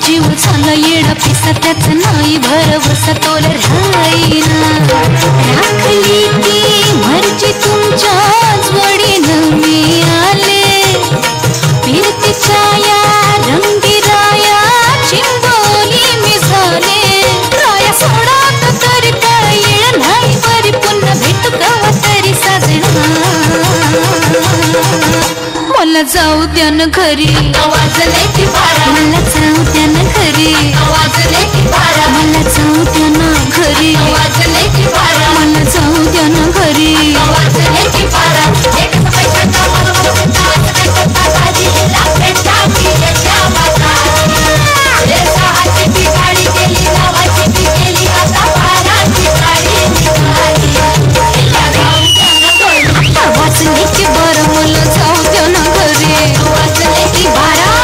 जीव झाला येडा पिसा त्याच नाही भरवसा तोल राहीना राखली ती मर्जी तुमच्याच वडीनं मी आले फिरती छाया रंगी राया चिंबोली मी झाले राया सोडा तरी काय येळ नाही बरी पुन्हा भेटू कवा तरी साजना मला जाऊ द्या न घरी वाजले की बारा मला जाऊ द्या न घरी वाजले की बारा मला जाऊ द्या न घरी वाजले की बारा मला जाऊ द्या न घरी वाजले की बारा एक पैशाचा गाडी केली नावाची केली आता बाराची गाडी वाजले की बारा मला जाऊ द्या न घरी वाजले की बारा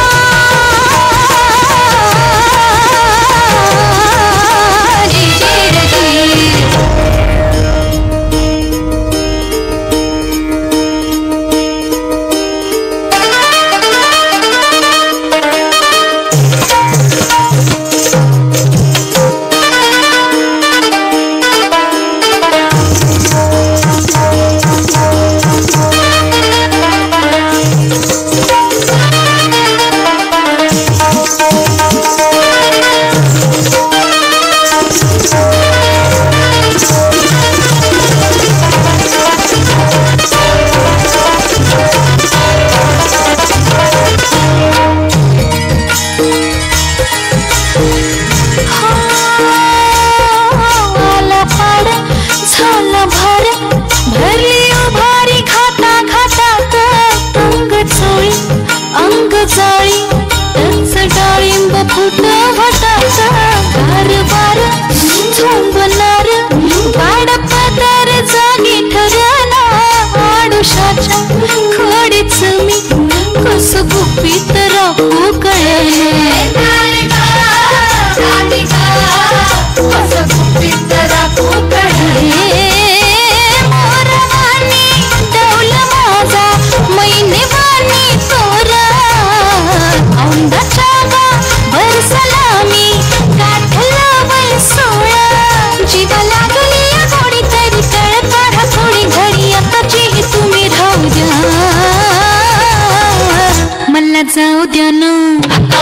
जाऊ द्या ना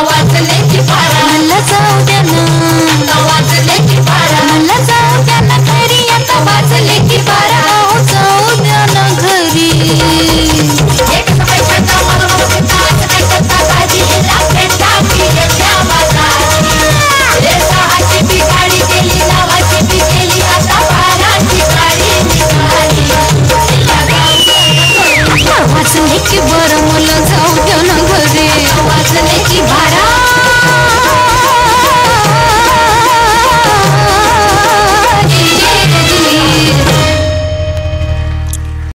वाजले की बारा मला जाऊ द्या ना वाजले की बारा मला जाऊ द्या ना घरी आता वाजले की बारा जाऊ द्या ना घरी एक पैशाचा की बारा